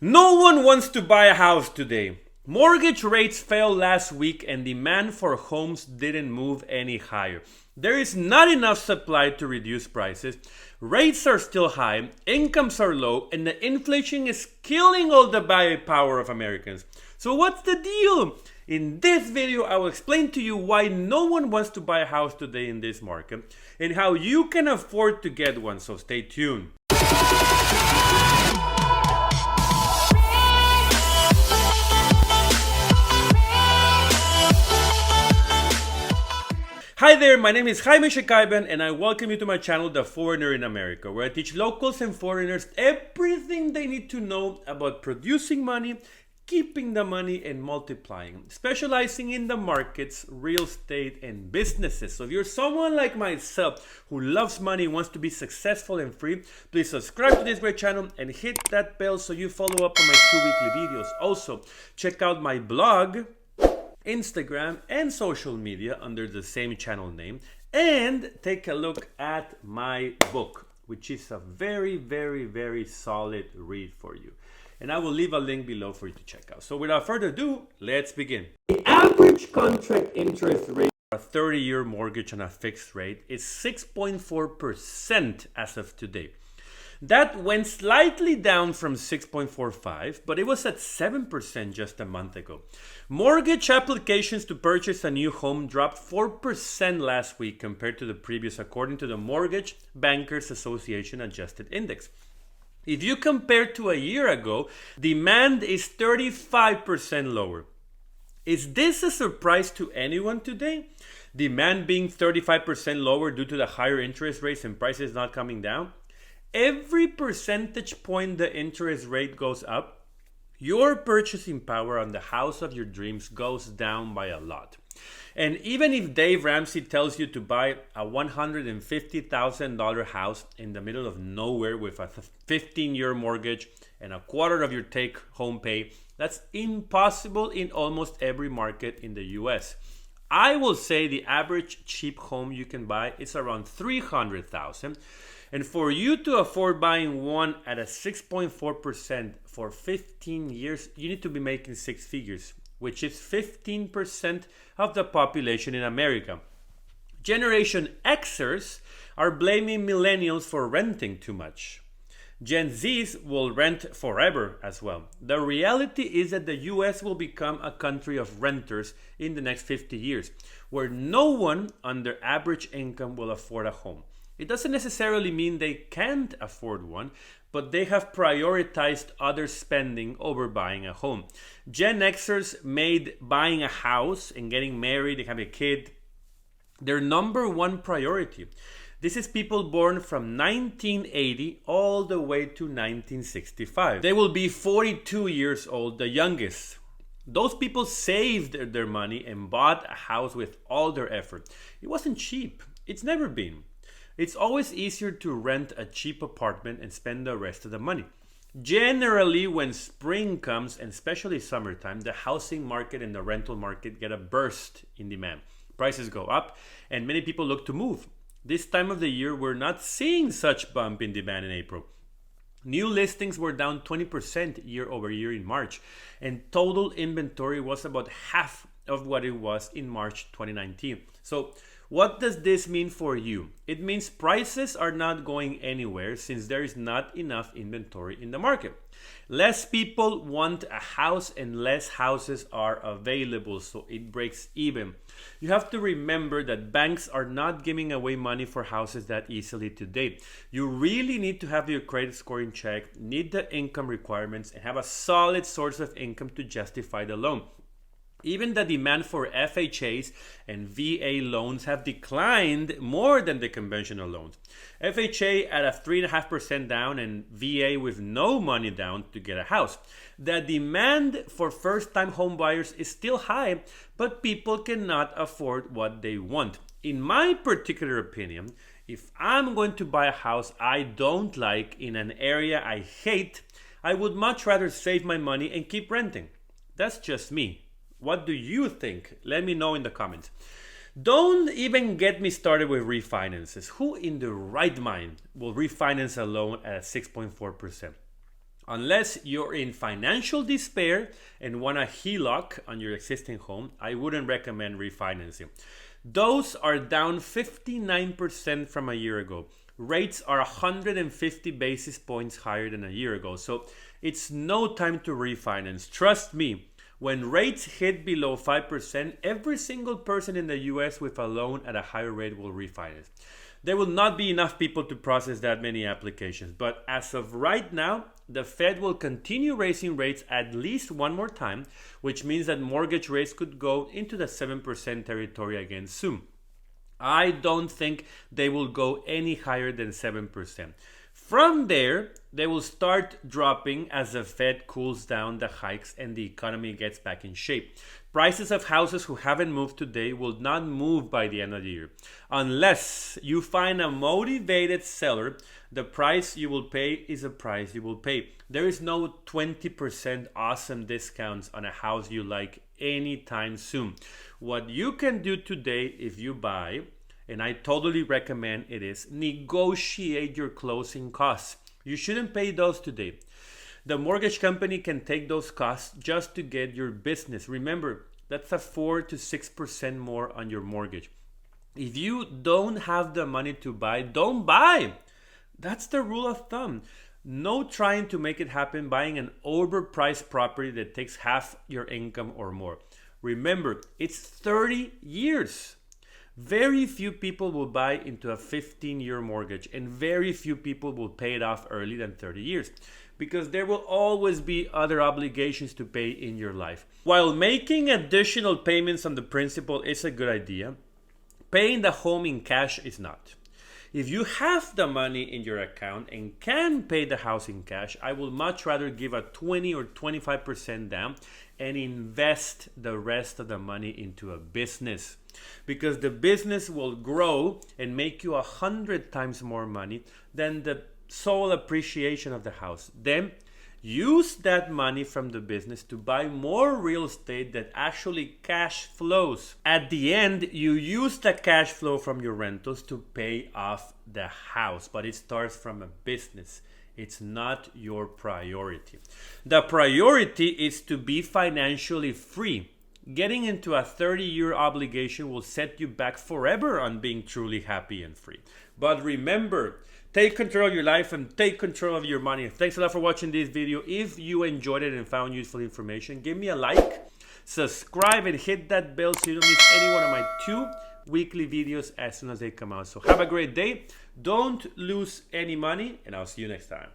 No one wants to buy a house today. Mortgage rates fell last week and demand for homes didn't move any higher. There is not enough supply to reduce prices. Rates are still high, incomes are low, and the inflation is killing all the buying power of Americans. So what's the deal? In this video, I will explain to you why no one wants to buy a house today in this market and how you can afford to get one, so stay tuned. Hi there, my name is Jaime Shekaiban and I welcome you to my channel, The Foreigner in America, where I teach locals and foreigners everything they need to know about producing money, keeping the money, and multiplying, specializing in the markets, real estate, and businesses. So if you're someone like myself who loves money, wants to be successful and free, please subscribe to this great channel and hit that bell so you follow up on my 2 weekly videos. Also, check out my blog, Instagram, and social media under the same channel name, and take a look at my book, which is a very solid read for you, and I will leave a link below for you to check out. So without further ado, let's begin. The average contract interest rate for a 30-year mortgage on a fixed rate is 6.4% as of today. That went slightly down from 6.45, but it was at 7% just a month ago. Mortgage applications to purchase a new home dropped 4% last week compared to the previous, according to the Mortgage Bankers Association Adjusted Index. If you compare to a year ago, demand is 35% lower. Is this a surprise to anyone today? Demand being 35% lower due to the higher interest rates and prices not coming down? Every percentage point the interest rate goes up, your purchasing power on the house of your dreams goes down by a lot. And even if Dave Ramsey tells you to buy a $150,000 house in the middle of nowhere with a 15-year mortgage and a quarter of your take-home pay, that's impossible in almost every market in the US. I will say the average cheap home you can buy is around $300,000. And for you to afford buying one at a 6.4% for 15 years, you need to be making six figures, which is 15% of the population in America. Generation Xers are blaming millennials for renting too much. Gen Zs will rent forever as well. The reality is that the US will become a country of renters in the next 50 years, where no one under average income will afford a home. It doesn't necessarily mean they can't afford one, but they have prioritized other spending over buying a home. Gen Xers made buying a house and getting married and having a kid their number one priority. This is people born from 1980 all the way to 1965. They will be 42 years old, the youngest. Those people saved their money and bought a house with all their effort. It wasn't cheap. It's never been. It's always easier to rent a cheap apartment and spend the rest of the money. Generally, when spring comes, and especially summertime, the housing market and the rental market get a burst in demand. Prices go up, and many people look to move. This time of the year, we're not seeing such bump in demand in April. New listings were down 20% year over year in March, and total inventory was about half of what it was in March 2019. So, what does this mean for you? It means prices are not going anywhere since there is not enough inventory in the market. Less people want a house and less houses are available, so it breaks even. You have to remember that banks are not giving away money for houses that easily today. You really need to have your credit score in check, need the income requirements, and have a solid source of income to justify the loan. Even the demand for FHAs and VA loans have declined more than the conventional loans. FHA at a 3.5% down and VA with no money down to get a house. The demand for first-time home buyers is still high, but people cannot afford what they want. In my particular opinion, if I'm going to buy a house I don't like in an area I hate, I would much rather save my money and keep renting. That's just me. What do you think? Let me know in the comments. Don't even get me started with refinances. Who in the right mind will refinance a loan at 6.4%? Unless you're in financial despair and want a HELOC on your existing home, I wouldn't recommend refinancing. Those are down 59% from a year ago. Rates are 150 basis points higher than a year ago. So it's no time to refinance. Trust me, when rates hit below 5%, every single person in the US with a loan at a higher rate will refinance. There will not be enough people to process that many applications. But as of right now, the Fed will continue raising rates at least one more time, which means that mortgage rates could go into the 7% territory again soon. I don't think they will go any higher than 7%. From there, they will start dropping as the Fed cools down the hikes and the economy gets back in shape. Prices of houses who haven't moved today will not move by the end of the year. Unless you find a motivated seller, the price you will pay is a price you will pay. There is no 20% awesome discounts on a house you like anytime soon. What you can do today if you buy, and I totally recommend it, is negotiate your closing costs. You shouldn't pay those today. The mortgage company can take those costs just to get your business. Remember, that's a 4 to 6% more on your mortgage. If you don't have the money to buy, don't buy. That's the rule of thumb. No trying to make it happen buying an overpriced property that takes half your income or more. Remember, it's 30 years. Very few people will buy into a 15-year mortgage, and very few people will pay it off early than 30 years because there will always be other obligations to pay in your life. While making additional payments on the principal is a good idea, paying the home in cash is not. If you have the money in your account and can pay the house in cash, I would much rather give a 20 or 25% down and invest the rest of the money into a business, because the business will grow and make you 100 times more money than the sole appreciation of the house. Then use that money from the business to buy more real estate that actually cash flows. At the end, you use the cash flow from your rentals to pay off the house, but it starts from a business. It's not your priority. The priority is to be financially free. Getting into a 30-year obligation will set you back forever on being truly happy and free. But remember, take control of your life and take control of your money. Thanks a lot for watching this video. If you enjoyed it and found useful information, give me a like, subscribe, and hit that bell so you don't miss any one of my 2 weekly videos as soon as they come out. So have a great day. Don't lose any money, and I'll see you next time.